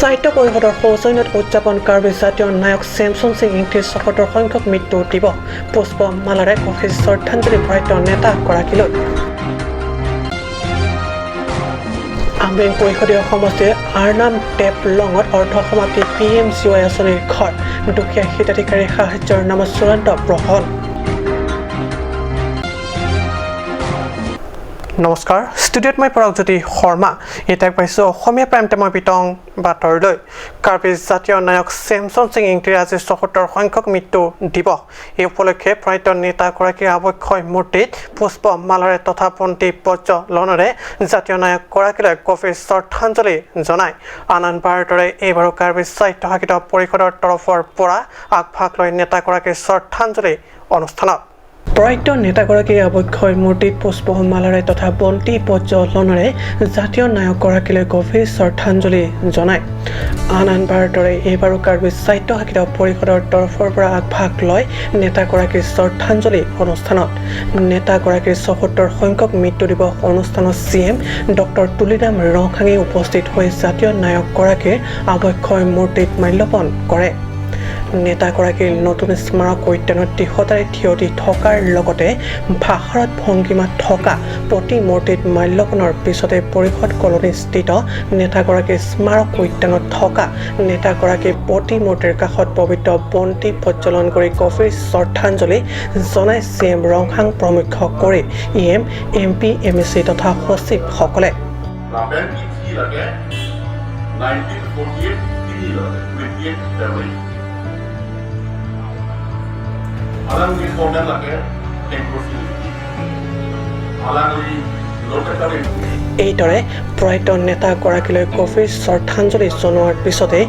সাহিত্য পৰিষদৰ সৌজন্যত উদযাপন কাৰ্বি জাতীয় নায়ক চেমছন সিং ইংতিৰ ৭৭ সংখ্যক মৃত্যু দিৱস পুষ্পমালাৰে গভীৰ শ্ৰদ্ধাঞ্জলি প্ৰয়াত নেতাগৰাকীলৈ। আমৰিং পৰিষদীয় সমষ্টিৰ আৰনাম টেপলঙত অৰ্থ সমাপ্তি PMGY আঁচনিৰ ঘৰ দুখীয়া হিতাধিকাৰী সাহায্যৰ নামত চূড়ান্ত গ্ৰহণ। নমস্কাৰ, ষ্টুডিঅ'ত মই পৰাগজ্যোতি শৰ্মা। এতিয়া পাইছোঁ অসমীয়া প্ৰাইম টাইমৰ বিতং বাতৰিলৈ। কাৰ্বি জাতীয় নায়ক চেমছন সিং ইংতিৰ আজি ৭৭ সংখ্যক মৃত্যু দিৱস। এই উপলক্ষে প্ৰয়াত নেতাগৰাকীৰ আৱক্ষয় মূৰ্তিত পুষ্পমালাৰে তথা বন্তি প্ৰজ্বলনেৰে জাতীয় নায়কগৰাকীলৈ গভীৰ শ্ৰদ্ধাঞ্জলি জনায়। আন বাৰৰ এইবাৰো কাৰ্বি সাহিত্য শাসিত পৰিষদৰ তৰফৰ পৰা আগভাগ লৈ নেতাগৰাকীৰ শ্ৰদ্ধাঞ্জলি অনুষ্ঠানত প্ৰয়াত নেতাগৰাকীৰ আৱক্ষয় মূৰ্তিত পুষ্পমালাৰে তথা বন্তি প্ৰজ্বলনেৰে জাতীয় নায়কগৰাকীলৈ গভীৰ শ্ৰদ্ধাঞ্জলি জনায়। আন বাৰৰ এইবাৰো কাৰ্বি সাহিত্য শাসিত পৰিষদৰ তৰফৰ পৰা আগভাগ লয় নেতাগৰাকীৰ শ্ৰদ্ধাঞ্জলি অনুষ্ঠানত। নেতাগৰাকীৰ ৭৭ সংখ্যক মৃত্যু দিৱস অনুষ্ঠানত CM ডক্টৰ তুলিৰাম ৰংহাঙে উপস্থিত হৈ জাতীয় নায়কগৰাকীৰ আৱক্ষয় মূৰ্তিত মাল্যৰ্পণ কৰে। নেতাগৰাকীৰ নতুন স্মাৰক উদ্যানত দিশতাৰে থিয় দি থকাৰ লগতে ভাষাৰত ভংগীমাত থকা প্ৰতিমূৰ্তিত মাল্যৰ্পণৰ পিছতে পৰিষদ কলনীস্থিত নেতাগৰাকীৰ স্মাৰক উদ্যানত থকা নেতাগৰাকীৰ প্ৰতিমূৰ্তিৰ কাষত পবিত্ৰ বন্তি প্ৰজ্বলন কৰি গভীৰ শ্ৰদ্ধাঞ্জলি জনাই CM ৰংহাং প্ৰমুখ কৰি EM MP MEC তথা সচিবসকলে। এইদৰে প্ৰয়াত নেতাগৰাকীলৈ গভীৰ শ্ৰদ্ধাঞ্জলি জনোৱাৰ পিছতে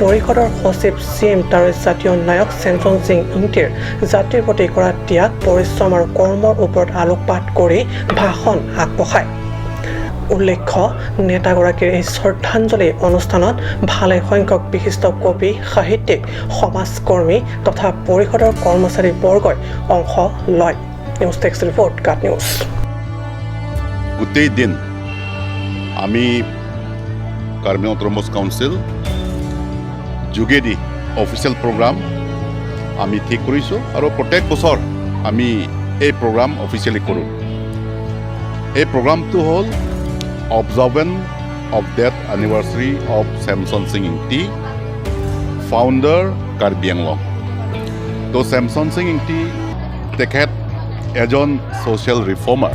পৰিষদৰ সচিব CM তাৰ জাতীয় নায়ক চেমছন সিং ইংতিৰ জাতিৰ প্ৰতি কৰা ত্যাগ পৰিশ্ৰম আৰু কৰ্মৰ ওপৰত আলোকপাত কৰি ভাষণ আগবঢ়ায়। উল্লেখ্য, নেতাগৰাকীৰ এই শ্ৰদ্ধাঞ্জলি অনুষ্ঠানত ভালে সংখ্যক বিশিষ্ট কবি, সাহিত্যিক, সমাজকৰ্মী তথা পৰিষদৰ কৰ্মচাৰী বৰ্গই অংশ লয়। নিউজ টেক্স ৰিপৰ্ট কাট নিউজ। গোটেই দিন আমি কাৰ্বি অট'নমাছ কাউন্সিল যোগেদি অফিচিয়েল প্ৰগ্ৰাম আমি ঠিক কৰিছোঁ আৰু প্ৰত্যেক বছৰ আমি এই প্ৰগ্ৰাম অফিচিয়েলি কৰোঁ। এই প্ৰগ্ৰামটো হ'ল observance of death anniversary of Samson Singh Ingti, founder Karbi Anglong. তো Samson Singh Ingti তেখেত এজন social reformer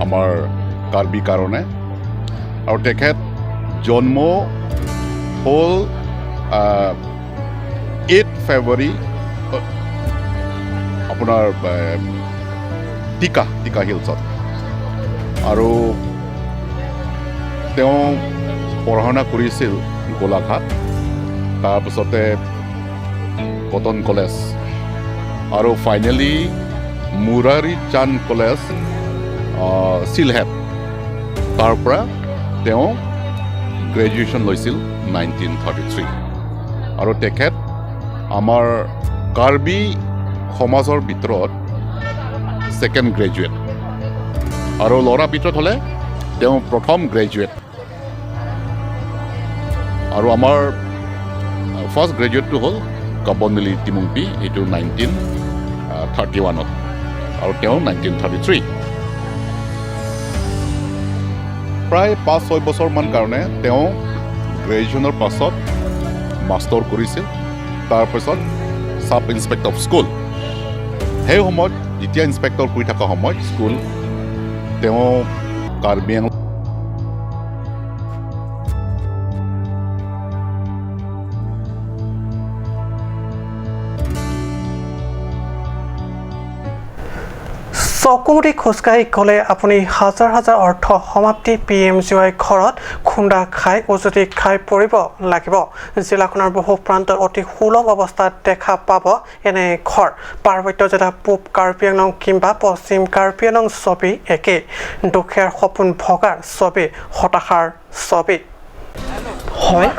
আমাৰ কাৰ্বি কাৰণে, আৰু তেখেত জন্ম হ'ল 8 ফেব্ৰুৱাৰী আপোনাৰ টিকা হিলছত, আৰু তেওঁ পঢ়া শুনা কৰিছিল গোলাঘাট, তাৰপিছতে কটন কলেজ, আৰু ফাইনেলি মুৰাৰী চান্দ কলেজ চিলহেট, তাৰ পৰা তেওঁ গ্ৰেজুৱেশ্যন লৈছিল 1933। আৰু তেখেত আমাৰ কাৰ্বি সমাজৰ ভিতৰত ছেকেণ্ড গ্ৰেজুৱেট, আৰু ল'ৰা ভিতৰত হ'লে তেওঁ প্ৰথম গ্ৰেজুৱেট, আৰু আমাৰ ফাৰ্ষ্ট গ্ৰেজুৱেটটো হ'ল কাবনলি টিমুংপি, এইটো 1931ত, আৰু তেওঁ 1933। প্ৰায় 5-6 বছৰমান কাৰণে তেওঁ গ্ৰেজুৱেশ্যনৰ পাছত মাষ্টাৰ কৰিছিল, তাৰপিছত ছাব ইনস্পেক্টৰ অফ স্কুল। সেই সময়ত যেতিয়া ইনস্পেক্টৰ কৰি থকা সময়ত স্কুল তেওঁ কাৰ্বি আংলং চকুমুটি খোজকাঢ়ি গ'লে আপুনি হাজাৰ হাজাৰ অৰ্থ সমাপ্তি PMGY ঘৰত খুন্দা খাই উজুতি খাই পৰিব লাগিব। জিলাখনৰ বহু প্ৰান্তত অতি সুলভ অৱস্থাত দেখা পাব এনে ঘৰ। পাৰ্বত্য জিলা পূব কাৰ্বি আংলং কিংবা পশ্চিম কাৰ্বি আংলং ছবি একেই। দুখীয়াৰ সপোন ভগাৰ ছবি, হতাশাৰ ছবি। হয়,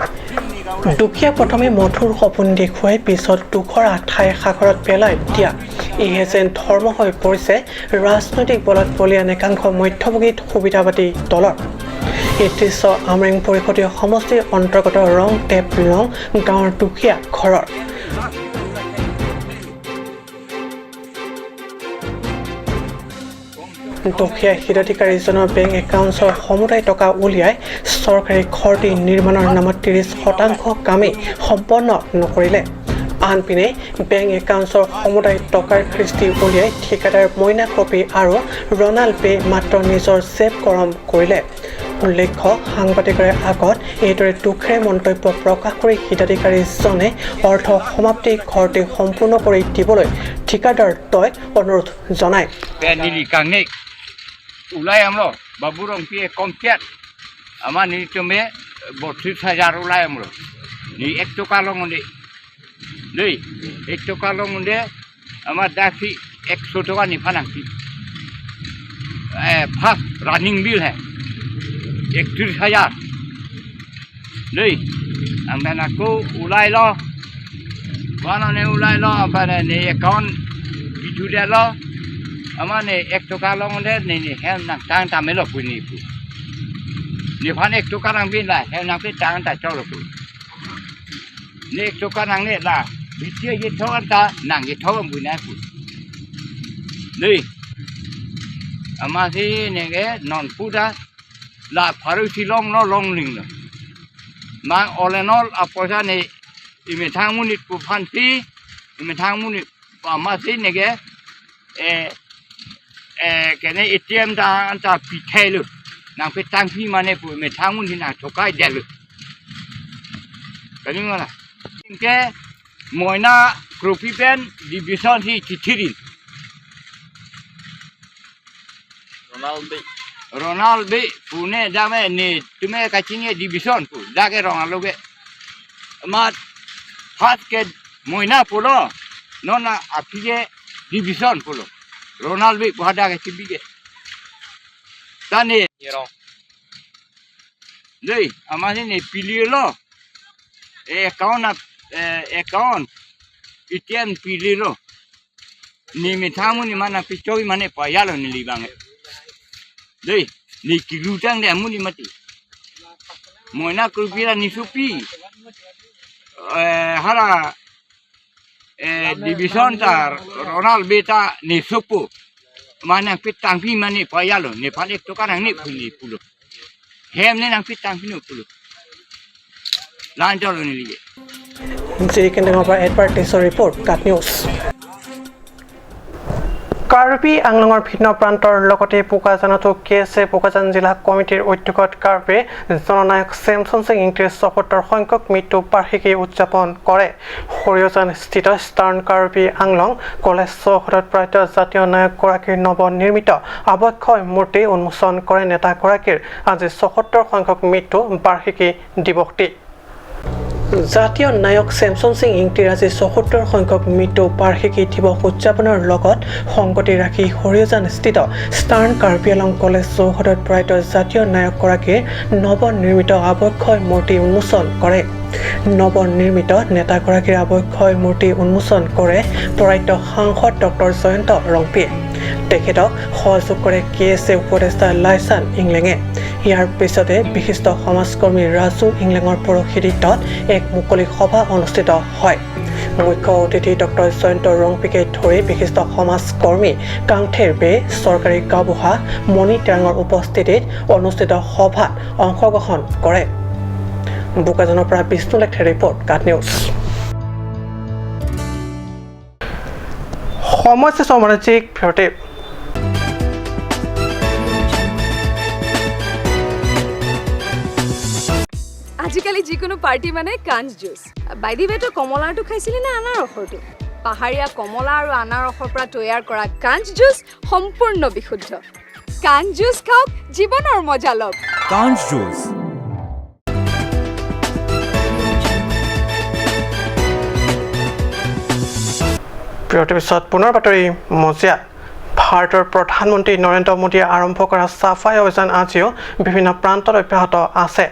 দুখীয়া প্ৰথমে মধুৰ সপোন দেখুৱাই পিছত দুখৰ আঠাই সাগৰত পেলাই দিয়া, এয়ে যেন ধৰ্ম হৈ পৰিছে ৰাজনৈতিক বলত বলীয়ান একাংশ মধ্যভোগী সুবিধাবাদী দলৰ। এই দৃশ্য আমৰেং পৰিষদীয় সমষ্টিৰ অন্তৰ্গত ৰং টেপ লং গাঁৱৰ দুখীয়া ঘৰৰ। দুখীয়া হিতাধিকাৰীজনৰ বেংক একাউণ্টছৰ সমুদায় টকা উলিয়াই চৰকাৰী ঘৰটি নিৰ্মাণৰ নামত 30% কামেই সম্পন্ন নকৰিলে। আনপিনে বেংক একাউণ্টছৰ সমুদায় টকাৰ কিস্তি উলিয়াই ঠিকাদাৰ মইনা কপি আৰু ৰনাল্ড পে মাত্ৰ নিজৰ চেভ গৰম কৰিলে। উল্লেখ্য, সাংবাদিকৰে আগত এইদৰে দুখেৰে মন্তব্য প্ৰকাশ কৰি হিতাধিকাৰীজনে অৰ্থ সমাপ্তি ঘৰটি সম্পূৰ্ণ কৰি দিবলৈ ঠিকাদাৰদ্বয় অনুৰোধ জনায়। ulai amlo baburong pie kompiat ama ni tome 32,000 ulai amlo ni ekto kalong onde dei ekto kalong onde ama dafi 100 toka ni phanang pi fast running bill hai 31,000 dei angdan aku ulai lo mana ne ulai lo apa ne account bidu dia lo amane 1 toka long de ni hem nang tang ta me lo pu ni pu ni phan 1 toka nang bin la hem nang pe tang ta chau lo pu ni 1 toka nang ne la bi tie ye tho ta nang ye tho pu na pu ni ama si ne ge non pu da la pharu si long no long ling no ma all and all aposa ne ime thang mu ni pu phan pi ime thang mu ni ama si ne ge cái này ATM ta bị thay luôn, nàng phải tăng phí mà này phụ mình thang muốn thì nàng chụp cái đẹp luôn, cái như là cái mỗi na group event division thì chỉ đi, Ronald bị phụ này ra mấy này tụi mấy cái chuyện này division phụ ra cái Ronald bị mà phát cái mỗi na phụ lo nó là áp cái division phụ lo. Ronald bị quá đa cái chim bị ta này đây ama này pili lo account ATM pili lo ni mình tham muốn ni mana picoi mana payah lo ni libang đây ni kilu tang dia muốn ni mati moi na krupira ni supi hara division tar Ronald beta ni supu mana pitang pi mani payalo ni palik to kan ni puli pulo hem ni nang pitang pi no pulo lan jalo ni lige যে কেন্দ্ৰৰ পৰা এডভাৰটাইজৰ report কাট news. Karbi আংলঙৰ ভিন্ন প্ৰান্তৰ লগতে পোকাজানতো KSA পোকাজান জিলা কমিটিৰ উদ্যোগত কাৰ্বি জননায়ক চেমছন সিং ইংটিৰ ৭৪ সংখ্যক মৃত্যু বাৰ্ষিকী উদযাপন কৰে। হৰিয়াজান স্থিত ষ্টাৰ্ণ কাৰ্বি আংলং কলেজ চৌহদত প্ৰয়াত জাতীয় নায়কগৰাকীৰ নৱনিৰ্মিত আৱক্ষয় মূৰ্তি উন্মোচন কৰে নেতাগৰাকীৰ আজি ৭৪ সংখ্যক মৃত্যু বাৰ্ষিকী দিৱসটি। জাতীয় নায়ক চেমছন সিং ইংটিৰ আজি ৭৪ সংখ্যক মৃত্যু বাৰ্ষিকী দিৱস উদযাপনৰ লগত সংগতি ৰাখি হৰিয়াজান স্থিত ষ্টাৰ্ণ কাৰ্বি আংলং কলেজ চৌহদত প্ৰয়াত জাতীয় নায়কগৰাকীৰ নৱনিৰ্মিত আৱক্ষয় মূৰ্তি উন্মোচন কৰে। নৱনিৰ্মিত নেতাগৰাকীৰ আৱক্ষয় মূৰ্তি উন্মোচন কৰে প্ৰয়াত সাংসদ ডক্টৰ জয়ন্ত ৰংপিয়ে। তেখেতক সহযোগ কৰে কেএছএ উপদেষ্টা লাইচান ইংলেঙে। ইয়াৰ পিছতে বিশিষ্ট সমাজকৰ্মী ৰাজু ইংলেঙৰ পৌৰোহিত্যত এক মুকলি সভা অনুষ্ঠিত হয়। মুখ্য অতিথি ডক্টৰ জয়ন্ত ৰংপিকে ধৰি বিশিষ্ট সমাজকৰ্মী কাংথেৰ বে চৰকাৰী গাঁওবুঢ়া মণি টেঙৰ উপস্থিতিত অনুষ্ঠিত সভাত অংশগ্ৰহণ কৰে। বোকাজানৰ পৰা বিষ্ণু লেখাৰ ৰিপৰ্ট কাট নিউজ। সমস্যা সামাজিক ভিৰতে আজিকালি যিকোনো পাৰ্টি মানে কাঞ্চ জুচ। বাই দি ৱে কমলাটো খাইছিলি নে আনাৰসৰটো? পাহাৰীয়া কমলা আৰু আনাৰসৰ পৰা তৈয়াৰ কৰা কাঞ্চ জুচ সম্পূৰ্ণ বিশুদ্ধ। কাঞ্চ জুচ খাওক, জীৱনৰ মজা লওক। কাঞ্চ জুচ বিৰতিৰ পিছত পুনৰ বাতৰি মজিয়া। ভাৰতৰ প্ৰধানমন্ত্ৰী নৰেন্দ্ৰ মোদীয়ে আৰম্ভ কৰা চাফাই অভিযান আজিও বিভিন্ন প্ৰান্তত অব্যাহত আছে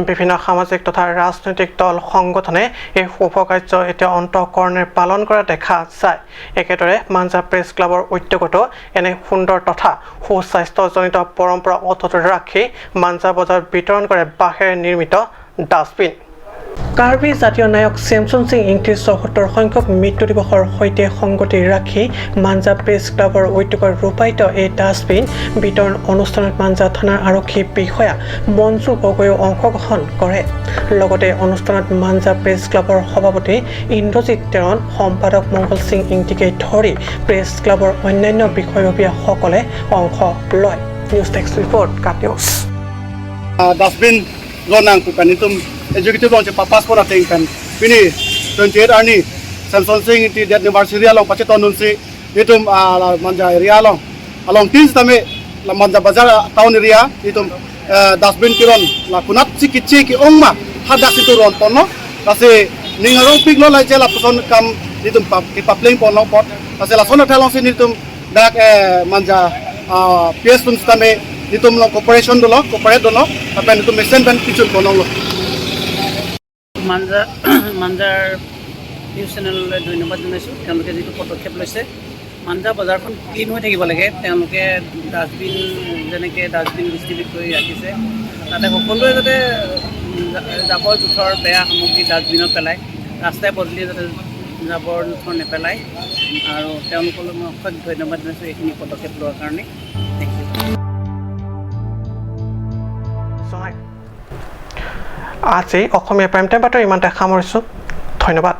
বিভিন্ন সামাজিক তথা ৰাজনৈতিক দল সংগঠনে এই শুভ কাৰ্য এতিয়া অন্তঃকৰণে পালন কৰা দেখা যায় একেদৰে মাঞ্জা প্ৰেছ ক্লাবৰ উদ্যোগতো এনে সুন্দৰ তথা সুস্বাস্থ্যজনিত পৰম্পৰা অটুট ৰাখি মাঞ্জা বজাৰ বিতৰণ কৰে বাঁহেৰে নিৰ্মিত ডাষ্টবিন কাৰ্বি জাতীয় নায়ক চেমছন সিং ইংটিৰ ৭৪ সংখ্যক মৃত্যু দিৱসৰ সৈতে সংগতি ৰাখি মাঞ্জা প্ৰেছ ক্লাবৰ উদ্যোগৰ ৰূপায়িত এই ডাষ্টবিন বিতৰণ অনুষ্ঠানত মাঞ্জা থানাৰ আৰক্ষী বিষয়া মঞ্জু গগৈয়ে অংশগ্ৰহণ কৰে লগতে অনুষ্ঠানত মাঞ্জা প্ৰেছ ক্লাবৰ সভাপতি ইন্দ্ৰজিৎ তেৰণ সম্পাদক মংগল সিং ইংটিকে ধৰি প্ৰেছ ক্লাবৰ অন্যান্য বিষয়ববীয়াসকলে অংশ লয় news desk report cut news dustbin zonang ku kan itum executive launch papas pora ting kan pini 28 arni Samson Singh ti that university along pacheton nun si itum manja area along tins tame la manja bazar town area itum dustbin kiron la kunat sikitchi ki ongma hadak situ ron tono tase ningarong pig lo la jela puson kam itum ki papling pono pot tase la sono thalong sin itum dak manja PS tun tame itum lo cooperation dolo cooperate dolo apen itum mission ban kichul kono lo মাঞ্জাৰ news চেনেললৈ ধন্যবাদ জনাইছোঁ তেওঁলোকে যিটো পদক্ষেপ লৈছে মাঞ্জা বজাৰখন clean হৈ থাকিব লাগে তেওঁলোকে ডাষ্টবিন যেনেকৈ ডাষ্টবিন ডিষ্ট্ৰিবিউট কৰি ৰাখিছে তাতে সকলোৱে যাতে জাবৰ জোঁথৰ বেয়া সামগ্ৰী ডাষ্টবিনত পেলায় ৰাস্তাই পদূলিয়ে যাতে জাবৰ জোঁথৰ নেপেলায় আৰু তেওঁলোকলৈ মই অশেষ ধন্যবাদ জনাইছোঁ এইখিনি পদক্ষেপ লোৱাৰ কাৰণে থেংক ইউ আজি অসমীয়া প্ৰাইম টাইম বাতৰি ইমানতে সামৰিছোঁ ধন্যবাদ